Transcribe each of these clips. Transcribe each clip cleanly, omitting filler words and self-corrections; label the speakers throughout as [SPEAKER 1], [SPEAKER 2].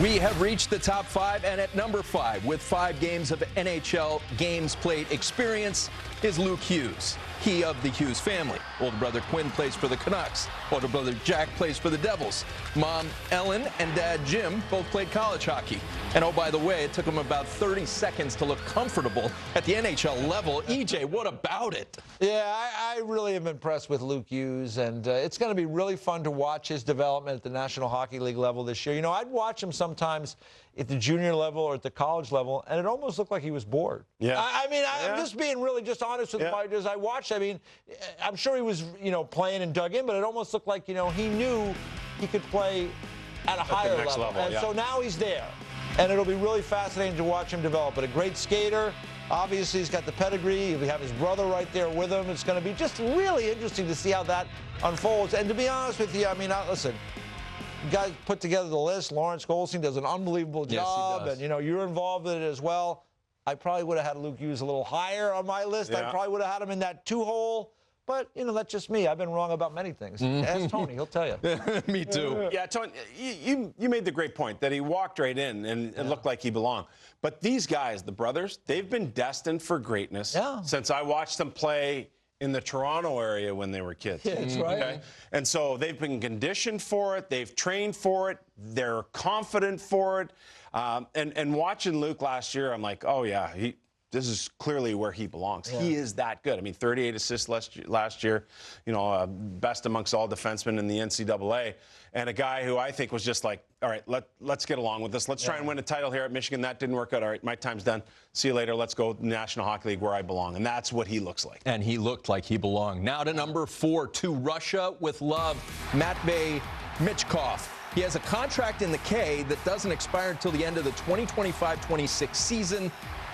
[SPEAKER 1] We have reached the top 5, and at number 5, with 5 games of NHL games played experience, is Luke Hughes. He of the Hughes family. Older brother Quinn plays for the Canucks. Older brother Jack plays for the Devils. Mom Ellen and dad Jim both played college hockey. And oh, by the way, it took them about 30 seconds to look comfortable at the NHL level. EJ, what about it?
[SPEAKER 2] Yeah, I really am impressed with Luke Hughes, and it's going to be really fun to watch his development at the National Hockey League level this year. You know, I'd watch him sometimes at the junior level or at the college level, and it almost looked like he was bored.
[SPEAKER 3] Yeah.
[SPEAKER 2] I'm just being really just honest with him as I watched. I mean, I'm sure he was, playing and dug in, but it almost looked like, he knew he could play at a higher level. And so now he's there. And it'll be really fascinating to watch him develop. But a great skater. Obviously, he's got the pedigree. We have his brother right there with him. It's going to be just really interesting to see how that unfolds. And to be honest with you, listen, you guys put together the list. Lawrence Goldstein does an unbelievable job.
[SPEAKER 1] Yes, he does.
[SPEAKER 2] And, you're involved in it as well. I probably would have had Luke Hughes a little higher on my list.
[SPEAKER 3] Yeah.
[SPEAKER 2] I probably would have had him in that 2-hole. But, that's just me. I've been wrong about many things. Ask Tony. He'll tell you.
[SPEAKER 1] Me too.
[SPEAKER 3] Yeah, Tony, you made the great point that he walked right in and it looked like he belonged. But these guys, the brothers, they've been destined for greatness since I watched them play in the Toronto area when they were kids.
[SPEAKER 2] Yeah, that's right.
[SPEAKER 3] Okay? And so they've been conditioned for it. They've trained for it. They're confident for it. And watching Luke last year, I'm like, oh, yeah, this is clearly where he belongs. Yeah. He is that good. 38 assists last year, best amongst all defensemen in the NCAA, and a guy who I think was just like, all right, let's get along with this. Let's try and win a title here at Michigan. That didn't work out. All right, my time's done. See you later. Let's go National Hockey League where I belong. And that's what he looks like.
[SPEAKER 1] And he looked like he belonged. Now to number 4, to Russia with love, Matvei Michkov. He has a contract in the K that doesn't expire until the end of the 2025-26 season.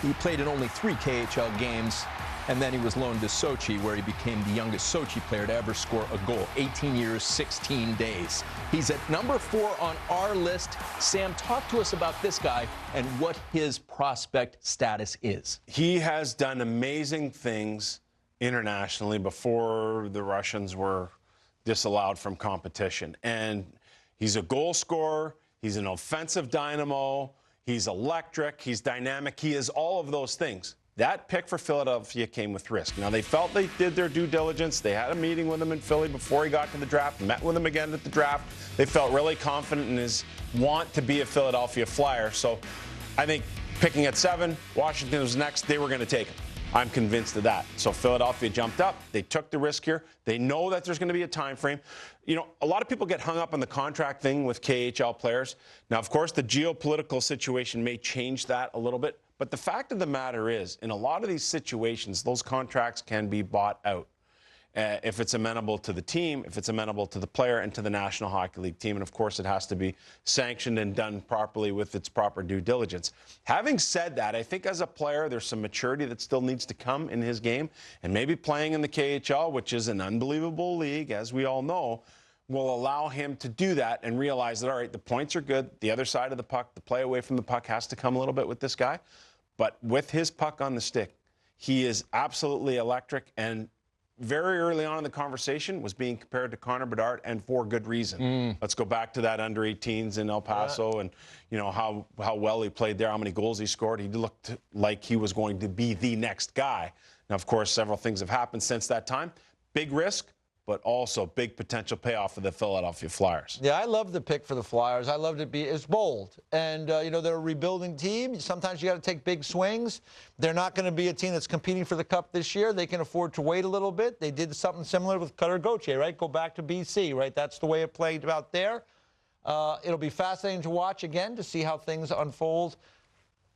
[SPEAKER 1] He played in only 3 KHL games, and then he was loaned to Sochi, where he became the youngest Sochi player to ever score a goal. 18 years, 16 days. He's at number 4 on our list. Sam, talk to us about this guy and what his prospect status is.
[SPEAKER 3] He has done amazing things internationally before the Russians were disallowed from competition. And he's a goal scorer. He's an offensive dynamo. He's electric, he's dynamic, he is all of those things. That pick for Philadelphia came with risk. Now, they felt they did their due diligence. They had a meeting with him in Philly before he got to the draft, met with him again at the draft. They felt really confident in his want to be a Philadelphia Flyer. So I think picking at 7, Washington was next, they were going to take him. I'm convinced of that. So Philadelphia jumped up. They took the risk here. They know that there's going to be a time frame. A lot of people get hung up on the contract thing with KHL players. Now, of course, the geopolitical situation may change that a little bit. But the fact of the matter is, in a lot of these situations, those contracts can be bought out. If it's amenable to the team, if it's amenable to the player and to the National Hockey League team. And, of course, it has to be sanctioned and done properly with its proper due diligence. Having said that, I think as a player, there's some maturity that still needs to come in his game. And maybe playing in the KHL, which is an unbelievable league, as we all know, will allow him to do that and realize that, all right, the points are good. The other side of the puck, the play away from the puck has to come a little bit with this guy. But with his puck on the stick, he is absolutely electric, and very early on in the conversation was being compared to Connor Bedard, and for good reason. Let's go back to that under-18s in El Paso and, how well he played there, how many goals he scored. He looked like he was going to be the next guy. Now, of course, several things have happened since that time. Big risk, but also big potential payoff for the Philadelphia Flyers.
[SPEAKER 2] Yeah, I love the pick for the Flyers. I loved it. It's bold. And, they're a rebuilding team. Sometimes you got to take big swings. They're not going to be a team that's competing for the Cup this year. They can afford to wait a little bit. They did something similar with Cutter Gauthier, right? Go back to BC, right? That's the way it played out there. It'll be fascinating to watch again to see how things unfold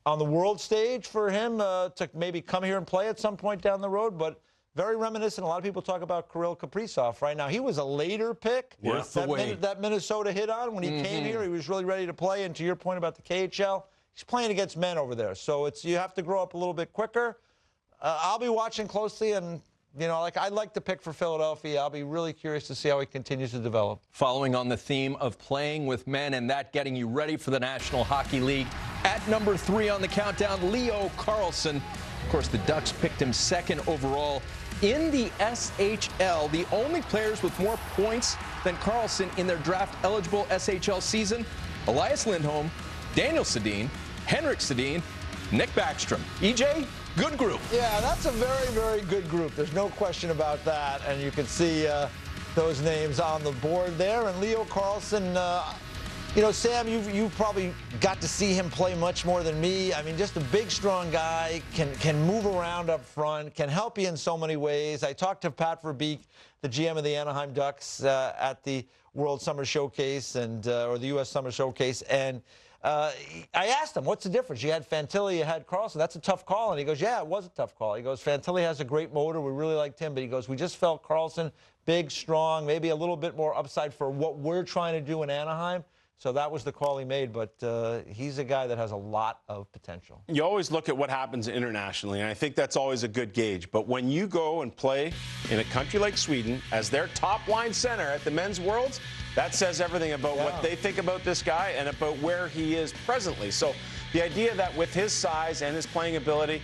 [SPEAKER 2] on the world stage for him to maybe come here and play at some point down the road. But very reminiscent. A lot of people talk about Kirill Kaprizov right now. He was a later pick that Minnesota hit on when he came here. He was really ready to play. And to your point about the KHL, he's playing against men over there. So you have to grow up a little bit quicker. I'll be watching closely, and I like the pick for Philadelphia. I'll be really curious to see how he continues to develop.
[SPEAKER 1] Following on the theme of playing with men and that getting you ready for the National Hockey League, at number 3 on the countdown, Leo Carlson. Of course, the Ducks picked him 2nd overall in the SHL. The only players with more points than Carlson in their draft-eligible SHL season, Elias Lindholm Daniel Sedin, Henrik Sedin, Nick Backstrom. EJ, good group.
[SPEAKER 2] Yeah, that's a very, very good group. There's no question about that. And you can see those names on the board there. And Leo Carlson, you know, Sam, you've probably got to see him play much more than me. I mean, just a big, strong guy, can move around up front, can help you in so many ways. I talked to Pat Verbeek, the GM of the Anaheim Ducks, at the World Summer Showcase or the U.S. Summer Showcase, and I asked him, what's the difference? You had Fantilli, you had Carlson. That's a tough call. And he goes, yeah, it was a tough call. He goes, Fantilli has a great motor. We really liked him. But he goes, we just felt Carlson big, strong, maybe a little bit more upside for what we're trying to do in Anaheim. So that was the call he made, but he's a guy that has a lot of potential.
[SPEAKER 3] You always look at what happens internationally, and I think that's always a good gauge. But when you go and play in a country like Sweden as their top-line center at the Men's Worlds, that says everything about what they think about this guy and about where he is presently. So the idea that with his size and his playing ability,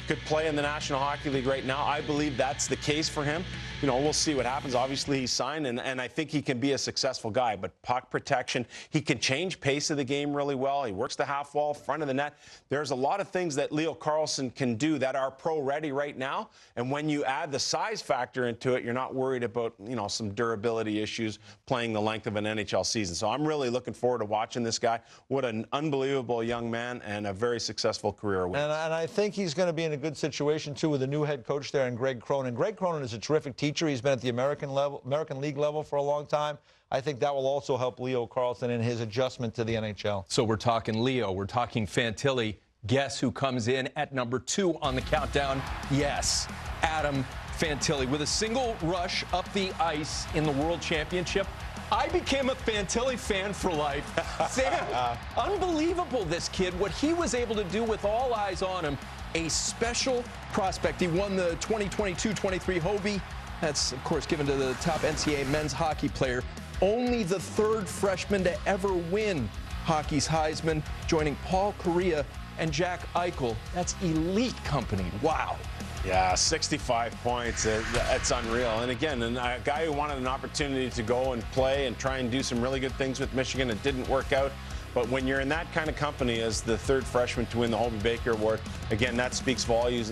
[SPEAKER 3] could play in the National Hockey League right now, I believe that's the case for him. You know, we'll see what happens. Obviously, he's signed, and I think he can be a successful guy. But puck protection, he can change pace of the game really well. He works the half wall, front of the net. There's a lot of things that Leo Carlson can do that are pro-ready right now. And when you add the size factor into it, you're not worried about, you know, some durability issues playing the length of an NHL season. So I'm really looking forward to watching this guy. What an unbelievable young man and a very successful career.
[SPEAKER 2] And I think he's going to be in a good situation, too, with a new head coach there in Greg Cronin. Greg Cronin is a terrific teacher. He's been at the American League level for a long time. I think that will also help Leo Carlson in his adjustment to the NHL.
[SPEAKER 1] So we're talking Leo. We're talking Fantilli. Guess who comes in at number 2 on the countdown? Yes, Adam Fantilli. With a single rush up the ice in the World Championship, I became a Fantilli fan for life. Sam, unbelievable, this kid. What he was able to do with all eyes on him. A special prospect. He won the 2022-23 Hobie. That's, of course, given to the top NCAA men's hockey player. Only the 3rd freshman to ever win hockey's Heisman, joining Paul Kariya and Jack Eichel. That's elite company. Wow.
[SPEAKER 3] Yeah, 65 points. That's unreal. And again, a guy who wanted an opportunity to go and play and try and do some really good things with Michigan. It didn't work out. But when you're in that kind of company as the 3rd freshman to win the Hobie Baker Award, again, that speaks volumes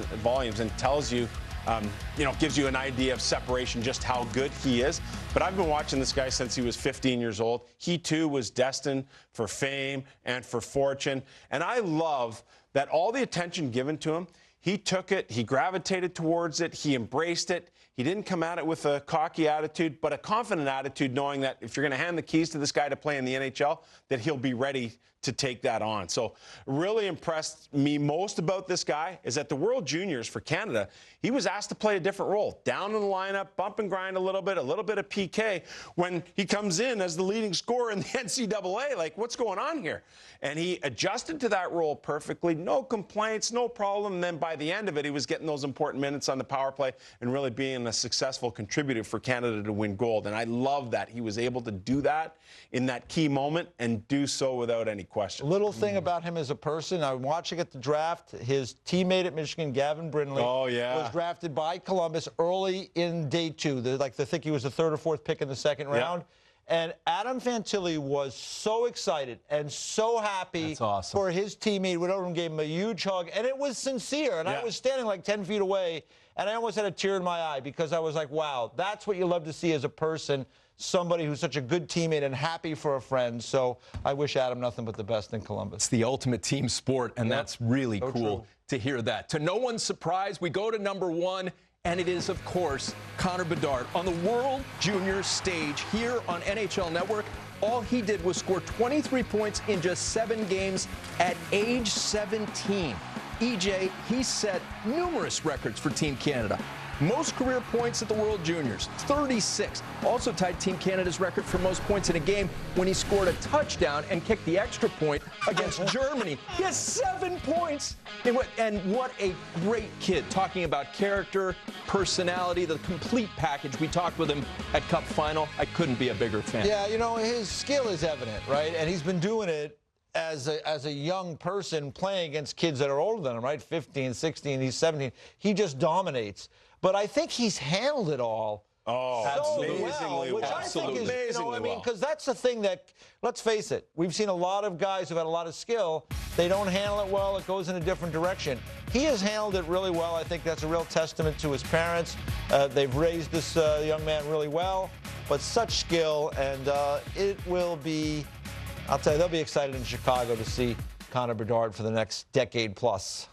[SPEAKER 3] and tells you, you know, gives you an idea of separation, just how good he is. But I've been watching this guy since he was 15 years old. He, too, was destined for fame and for fortune. And I love that all the attention given to him, he took it, he gravitated towards it, he embraced it. He didn't come at it with a cocky attitude, but a confident attitude, knowing that if you're going to hand the keys to this guy to play in the NHL, that he'll be ready to take that on. So really impressed me most about this guy is at the World Juniors for Canada, he was asked to play a different role. Down in the lineup, bump and grind a little bit of PK. When he comes in as the leading scorer in the NCAA, like, what's going on here? And he adjusted to that role perfectly. No complaints, no problem. And then by the end of it, he was getting those important minutes on the power play and really being a successful contributor for Canada to win gold. And I love that he was able to do that in that key moment and do so without any question.
[SPEAKER 2] Little thing about him as a person, I'm watching at the draft, his teammate at Michigan, Gavin Brindley, was drafted by Columbus early in day 2. They think he was the 3rd or 4th pick in the 2nd round. And Adam Fantilli was so excited and so happy for his teammate. Went over and gave him a huge hug, and it was sincere. And I was standing like 10 feet away, and I almost had a tear in my eye because I was like, wow, that's what you love to see as a person, somebody who's such a good teammate and happy for a friend. So I wish Adam nothing but the best in Columbus.
[SPEAKER 1] It's the ultimate team sport, and that's really cool to hear that. To no one's surprise, we go to number 1. And it is, of course, Connor Bedard. On the World Junior stage here on NHL Network, all he did was score 23 points in just 7 games at age 17. EJ, he set numerous records for Team Canada. Most career points at the World Juniors, 36. Also tied Team Canada's record for most points in a game when he scored a touchdown and kicked the extra point against Germany. He has 7 points. And what a great kid. Talking about character, personality, the complete package. We talked with him at Cup Final. I couldn't be a bigger fan.
[SPEAKER 2] Yeah, you know, his skill is evident, right? And he's been doing it as a young person playing against kids that are older than him, right? 15, 16, he's 17. He just dominates. But I think he's handled it all
[SPEAKER 3] Oh,
[SPEAKER 2] so
[SPEAKER 3] amazingly
[SPEAKER 2] well, which
[SPEAKER 3] well.
[SPEAKER 2] I think is,
[SPEAKER 3] Amazingly well.
[SPEAKER 2] because that's the thing that, let's face it, we've seen a lot of guys who've had a lot of skill. They don't handle it well. It goes in a different direction. He has handled it really well. I think that's a real testament to his parents. They've raised this young man really well, but such skill, and it will be, I'll tell you, they'll be excited in Chicago to see Connor Bedard for the next decade plus.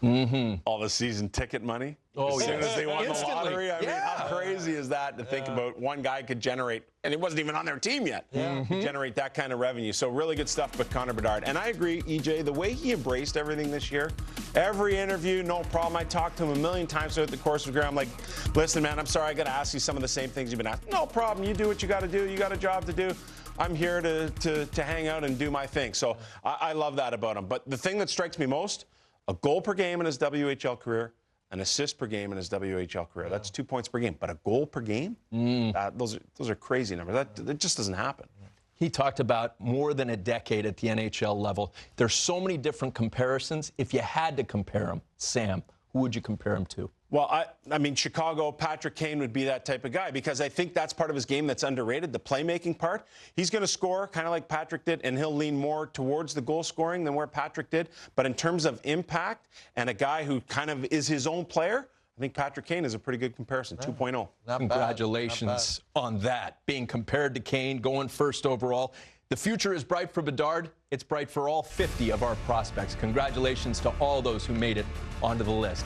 [SPEAKER 3] All the season ticket money.
[SPEAKER 1] Oh,
[SPEAKER 3] as soon
[SPEAKER 1] yeah.
[SPEAKER 3] as they won
[SPEAKER 1] Instantly.
[SPEAKER 3] the lottery. I mean,
[SPEAKER 1] Yeah.
[SPEAKER 3] how crazy is that to think about one guy could generate, and it wasn't even on their team yet, to generate that kind of revenue. So really good stuff with Connor Bedard. And I agree, EJ, the way he embraced everything this year, every interview, no problem. I talked to him a million times throughout the course of the year. I'm like, listen, man, I'm sorry, I got to ask you some of the same things you've been asked. No problem. You do what you got to do. You got a job to do. I'm here to hang out and do my thing. So I love that about him. But the thing that strikes me most, a goal per game in his WHL career, an assist per game in his WHL career. That's 2 points per game. But a goal per game? Those are crazy numbers. That just doesn't happen.
[SPEAKER 1] He talked about more than a decade at the NHL level. There's so many different comparisons. If you had to compare him, Sam, who would you compare him to?
[SPEAKER 3] Well, I mean, Chicago, Patrick Kane would be that type of guy because I think that's part of his game that's underrated, the playmaking part. He's going to score kind of like Patrick did, and he'll lean more towards the goal scoring than where Patrick did. But in terms of impact and a guy who kind of is his own player, I think Patrick Kane is a pretty good comparison, 2.0.
[SPEAKER 1] Congratulations on that, being compared to Kane, going first overall. The future is bright for Bedard. It's bright for all 50 of our prospects. Congratulations to all those who made it onto the list.